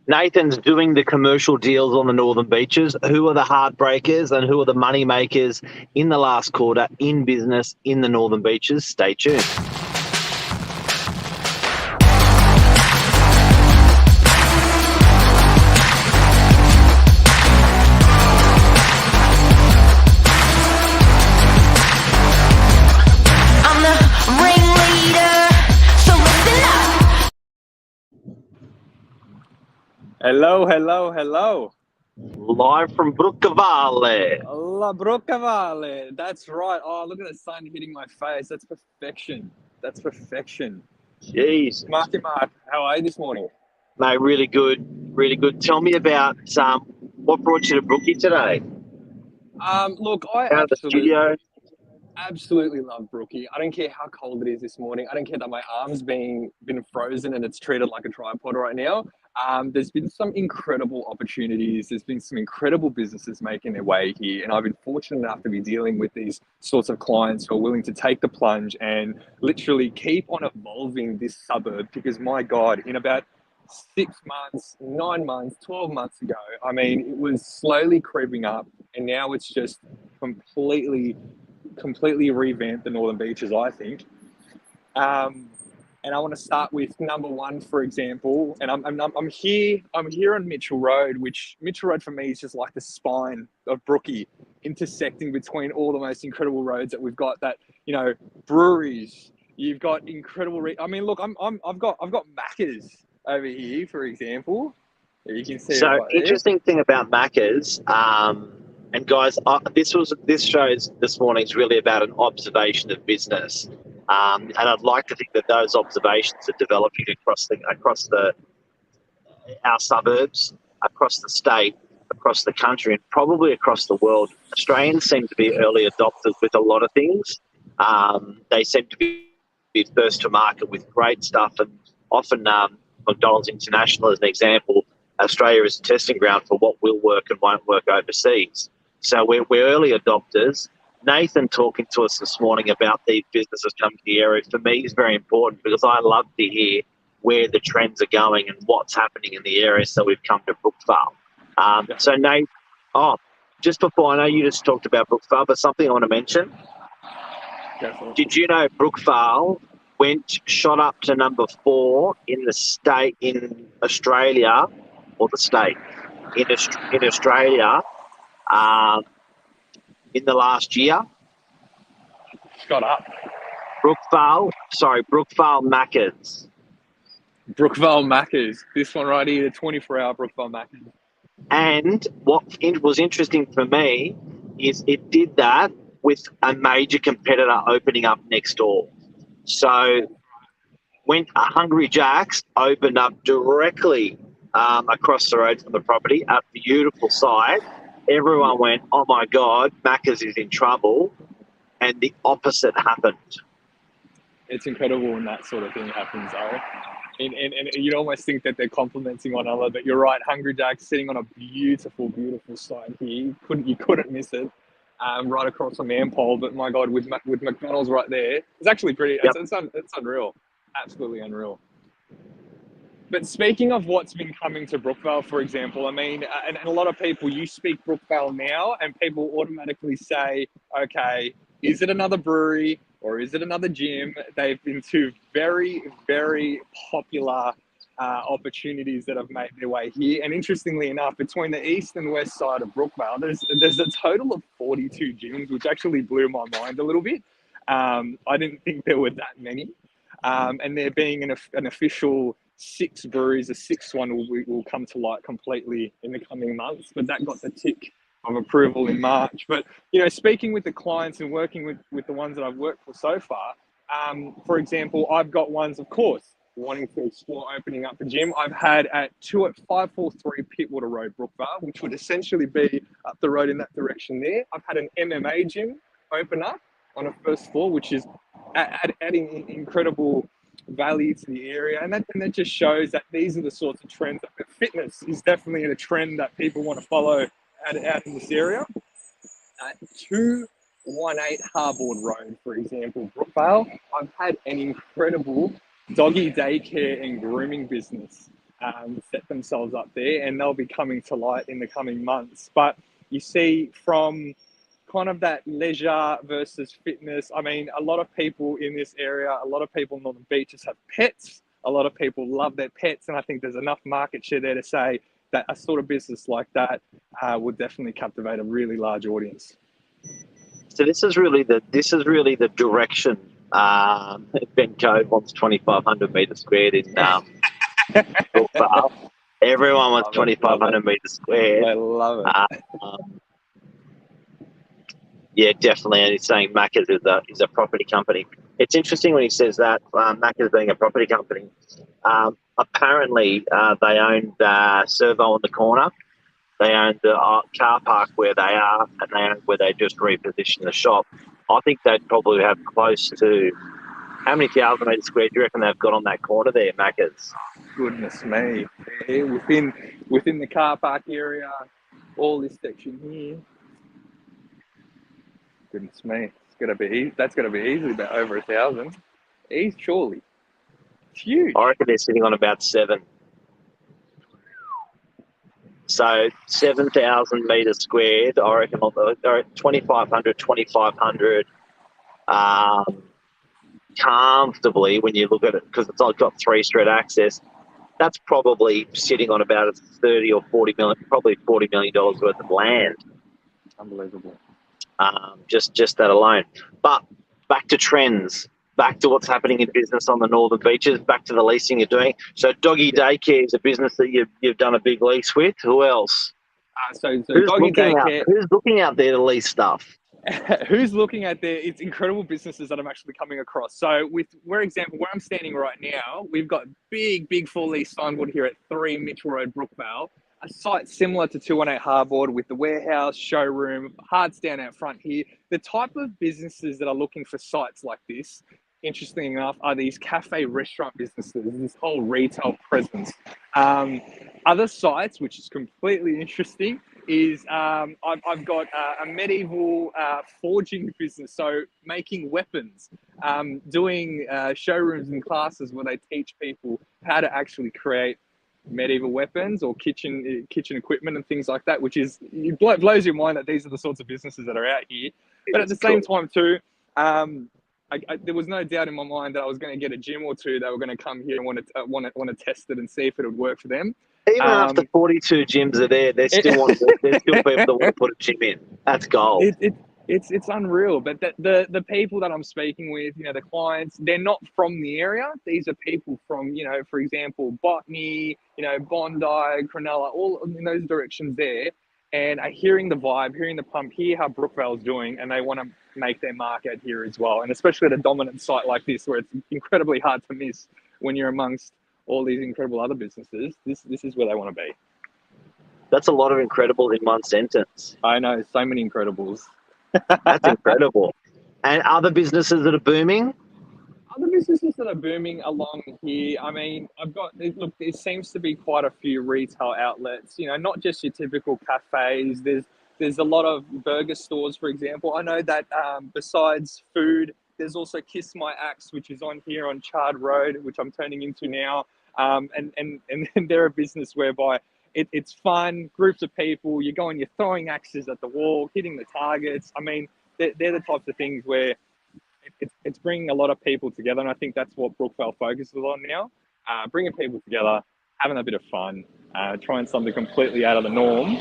Nathan's doing the commercial deals on the Northern Beaches. Who are the heartbreakers and who are the money makers in the last quarter in business in the Northern Beaches? Stay tuned. Hello, hello, hello. Live from Brookavale. La Brookavale. That's right. Oh, look at the sun hitting my face. That's perfection. That's perfection. Jeez. Marky Mark, how are you this morning? Mate, really good. Really good. Tell me about what brought you to Brookie today? Look, I Out of the studio. absolutely love Brookie. I don't care how cold it is this morning. I don't care that my arm's been frozen and it's treated like a tripod right now. There's been some incredible opportunities. There's been some incredible businesses making their way here. And I've been fortunate enough to be dealing with these sorts of clients who are willing to take the plunge and literally keep on evolving this suburb. Because my God, in about 6 months, 9 months, 12 months ago, I mean, it was slowly creeping up. And now it's just completely revamped the Northern Beaches, I think. And I want to start with number one, for example. And I'm here on Mitchell Road, which Mitchell Road for me is just like the spine of Brookie, intersecting between all the most incredible roads that we've got. That, you know, breweries. You've got incredible. I mean, look, I've got Macca's over here, for example. You can see. So interesting thing about Macca's, and guys, this show's this morning is really about an observation of business. And I'd like to think that those observations are developing across our suburbs, across the state, across the country, and probably across the world. Australians seem to be early adopters with a lot of things. They seem to be first to market with great stuff, and often McDonald's International, as an example, Australia is a testing ground for what will work and won't work overseas. So we're early adopters. Nathan talking to us this morning about these businesses coming to the area, for me, is very important because I love to hear where the trends are going and what's happening in the area. So we've come to Brookvale. So Nate, just before, I know you just talked about Brookvale, but something I want to mention. Definitely. Did you know Brookvale shot up to number 4 in the state in Australia, or the state in Australia, in the last year? Shut up. Brookvale Macca's. Brookvale Macca's. This one right here, the 24-hour Brookvale Macca's. And what was interesting for me is it did that with a major competitor opening up next door. So when Hungry Jack's opened up directly across the road from the property, a beautiful site, everyone went, oh my God, Macca's is in trouble. And the opposite happened. It's incredible when that sort of thing happens, though. And you'd almost think that they're complementing one another, but you're right. Hungry Jack's sitting on a beautiful, beautiful site here. You couldn't miss it, right across from Ampol. But my God, with McDonald's right there, it's actually pretty. Yep. It's unreal, absolutely unreal. But speaking of what's been coming to Brookvale, for example, I mean, and a lot of people, you speak Brookvale now, and people automatically say, okay, is it another brewery or is it another gym? They've been two very, very popular opportunities that have made their way here. And interestingly enough, between the east and west side of Brookvale, there's a total of 42 gyms, which actually blew my mind a little bit. I didn't think there were that many. And there being an official 6 breweries, a 6th one will come to light completely in the coming months, but that got the tick of approval in March. But, you know, speaking with the clients and working with the ones that I've worked for so far, for example, I've got ones, of course, wanting to explore opening up a gym. I've had at 2 at 543 Pittwater Road, Brookvale, which would essentially be up the road in that direction there. I've had an MMA gym open up on a first floor, which is adding incredible value to the area, and that just shows that these are the sorts of trends that fitness is definitely a trend that people want to follow out in this area. 218 Harboard Road, for example, Brookvale, I've had an incredible doggy daycare and grooming business set themselves up there, and they'll be coming to light in the coming months. But you see, from kind of that leisure versus fitness, I mean, a lot of people in this area, a lot of people in Northern Beaches have pets. A lot of people love their pets, and I think there's enough market share there to say that a sort of business like that would definitely captivate a really large audience. So this is really the direction. Ben Code wants 2,500 meters squared in Brookvale. Everyone wants 2,500 meters squared. I love it. Yeah, definitely. And he's saying Macca's is a property company. It's interesting when he says that, Macca's being a property company. Apparently, they own Servo on the corner. They own the car park where they are, and they own where they just repositioned the shop. I think they'd probably have close to, how many thousand metres square do you reckon they've got on that corner there, Macca's? Goodness me. Yeah, within the car park area, all this section here. Goodness me. That's gonna be easily about over 1,000. Surely. It's huge. I reckon they're sitting on about 7. So 7,000 metres squared, I reckon 2,500, comfortably when you look at it, because it's got 3 straight access. That's probably sitting on about 30 or 40 million, probably $40 million worth of land. Unbelievable. Just that alone. But back to trends, back to what's happening in business on the Northern Beaches, back to the leasing you're doing. So Doggy Daycare is a business that you've done a big lease with. Who else? So Doggy Daycare. Who's looking out there to lease stuff? Who's looking at there? It's incredible businesses that I'm actually coming across. So where I'm standing right now, we've got big full lease signboard here at 3 Mitchell Road, Brookvale. A site similar to 218 Harbord with the warehouse, showroom, hard stand out front here. The type of businesses that are looking for sites like this, interestingly enough, are these cafe restaurant businesses, this whole retail presence. Other sites, which is completely interesting, is I've got a medieval forging business, so making weapons, doing showrooms and classes where they teach people how to actually create medieval weapons or kitchen equipment and things like that, which is, it blows your mind that these are the sorts of businesses that are out here. But at the same time too, there was no doubt in my mind that I was going to get a gym or two that were going to come here and want to test it and see if it would work for them. Even after 42 gyms are there, there's still people that want to put a gym in. That's gold. It's unreal. But the people that I'm speaking with, the clients, they're not from the area. These are people from, for example, Botany, Bondi, Cronulla, all in those directions there, and are hearing the vibe, hearing the pump, hear how Brookvale's doing, and they want to make their mark out here as well. And especially at a dominant site like this, where it's incredibly hard to miss when you're amongst all these incredible other businesses. This is where they want to be. That's a lot of incredible in one sentence. I know, so many incredibles. That's incredible. And other businesses that are booming? Other businesses that are booming along here, I mean, there seems to be quite a few retail outlets, not just your typical cafes. There's a lot of burger stores, for example. I know that besides food, there's also Kiss My Axe, which is on here on Chard Road, which I'm turning into now. And they're a business whereby it's fun, groups of people, you're throwing axes at the wall, hitting the targets. I mean, they're the types of things where it's bringing a lot of people together. And I think that's what Brookvale focuses on now, bringing people together, having a bit of fun, trying something completely out of the norm.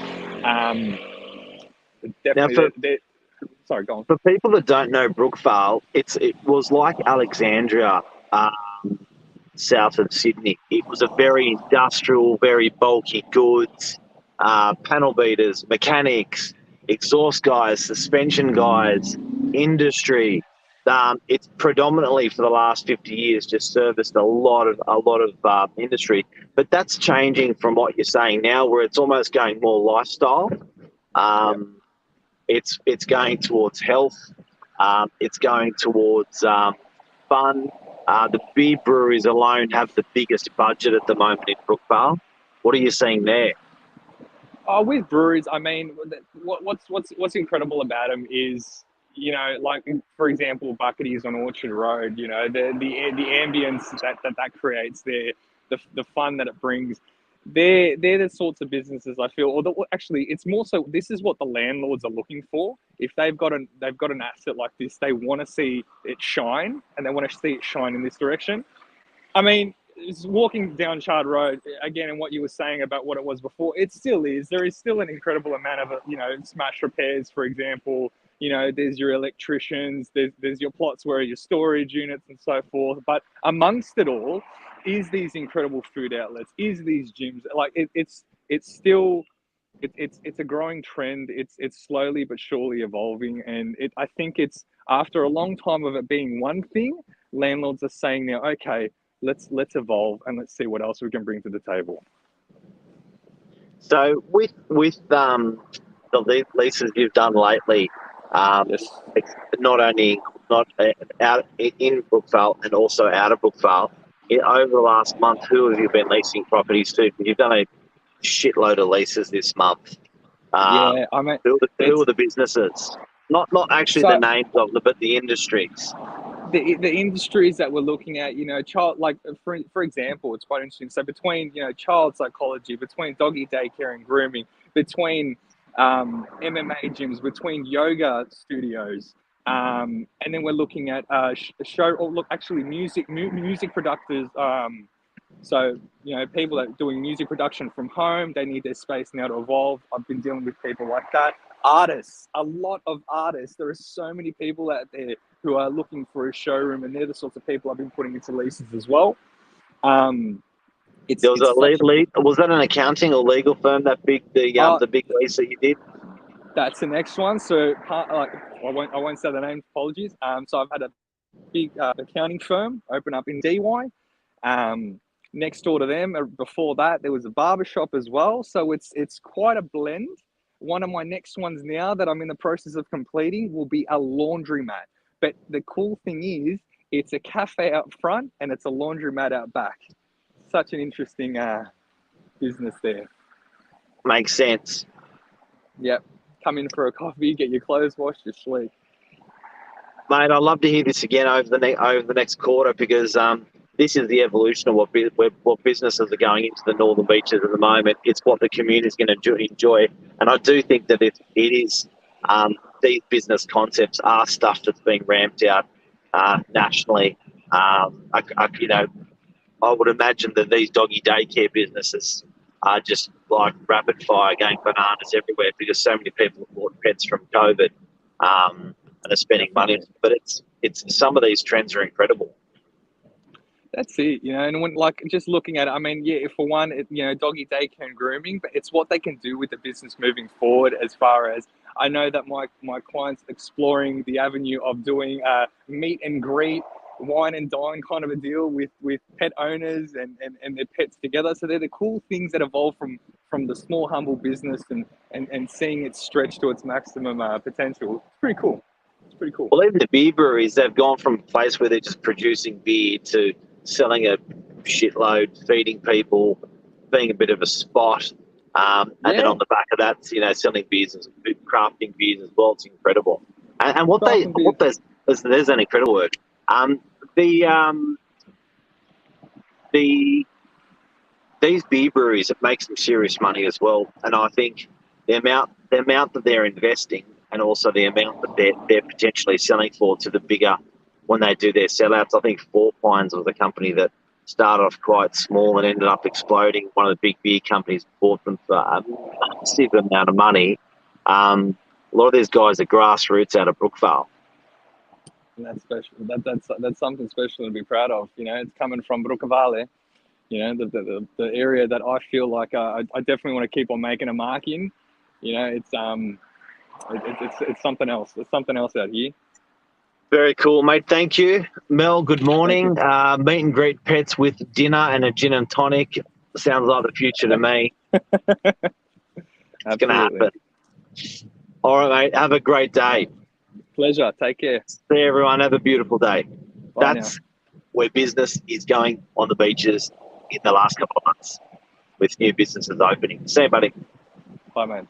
Definitely. Sorry, go on. For people that don't know Brookvale, it was like Alexandria, south of Sydney. It was a very industrial, very bulky goods, panel beaters, mechanics, exhaust guys, suspension guys, industry. It's predominantly for the last 50 years just serviced a lot of industry, but that's changing from what you're saying now, where it's almost going more lifestyle. It's going towards health. It's going towards fun. The beer breweries alone have the biggest budget at the moment in Brookvale. What are you seeing there? With breweries, I mean, what's incredible about them is, like, for example, Buckety's on Orchard Road. The ambience that creates there. the fun that it brings. They're the sorts of businesses I feel, or actually, it's more so. This is what the landlords are looking for. If they've got an asset like this, they want to see it shine, and they want to see it shine in this direction. I mean, it's walking down Chard Road again, and what you were saying about what it was before, it still is. There is still an incredible amount of, smash repairs, for example. There's your electricians, there's your plots where your storage units and so forth. But amongst it all, is these incredible food outlets, is these gyms. Like it's still. It's a growing trend. It's slowly but surely evolving, and I think it's after a long time of it being one thing, landlords are saying now, okay, let's evolve and let's see what else we can bring to the table. So with the leases you've done lately, Yes. not only out in Brookvale and also out of Brookvale, over the last month, who have you been leasing properties to? You've done a shitload of leases this month. Yeah, I mean, who are the businesses? Not actually the names of them, but the industries. The industries that we're looking at, child, like for example, it's quite interesting. So between child psychology, between doggy daycare and grooming, between MMA gyms, between yoga studios, and then we're looking at music producers. So, people that are doing music production from home, they need their space now to evolve. I've been dealing with people like that. Artists, a lot of artists. There are so many people out there who are looking for a showroom, and they're the sorts of people I've been putting into leases as well. Was that an accounting or legal firm, the big lease that you did? That's the next one. So I won't say the name. Apologies. So I've had a big accounting firm open up in DY. Next door to them, before that, there was a barbershop as well. So it's quite a blend. One of my next ones now that I'm in the process of completing will be a laundromat. But the cool thing is, it's a cafe out front and it's a laundromat out back. Such an interesting business there. Makes sense. Yep. Come in for a coffee, get your clothes washed, you sleep. Mate, I'd love to hear this again over the next quarter, because this is the evolution of what businesses are going into the Northern Beaches at the moment. It's what the community is going to enjoy. And I do think that it is, these business concepts are stuff that's being ramped out nationally. I would imagine that these doggy daycare businesses are just like rapid fire going bananas everywhere, because so many people have bought pets from COVID and are spending money. But it's some of these trends are incredible. That's it, and when just looking at it, I mean, yeah, for one, doggy daycare and grooming, but it's what they can do with the business moving forward. As far as I know, that my clients exploring the avenue of doing meet and greet, wine and dine kind of a deal with pet owners and their pets together. So they're the cool things that evolve from the small, humble business and seeing it stretch to its maximum potential. It's pretty cool. Well, even the beer breweries, they've gone from a place where they're just producing beer to selling a shitload, feeding people, being a bit of a spot. And then on the back of that, selling beers and crafting beers as well. It's incredible. And there's an incredible word. These beer breweries, it makes some serious money as well. And I think the amount that they're investing, and also the amount that they're potentially selling for to the bigger, when they do their sellouts. I think Four Pines was a company that started off quite small and ended up exploding. One of the big beer companies bought them for a massive amount of money. A lot of these guys are grassroots out of Brookvale. And that's special. That's something special to be proud of. It's coming from Brookvale. The area that I feel like I definitely want to keep on making a mark in. It's something else. There's something else out here. Very cool, mate. Thank you. Mel, good morning. Meet and greet pets with dinner and a gin and tonic. Sounds like the future to me. It's going to happen. All right, mate. Have a great day. Pleasure. Take care. See everyone. Have a beautiful day. Bye That's where business is going on the beaches in the last couple of months, with new businesses opening. See you, buddy. Bye, mate.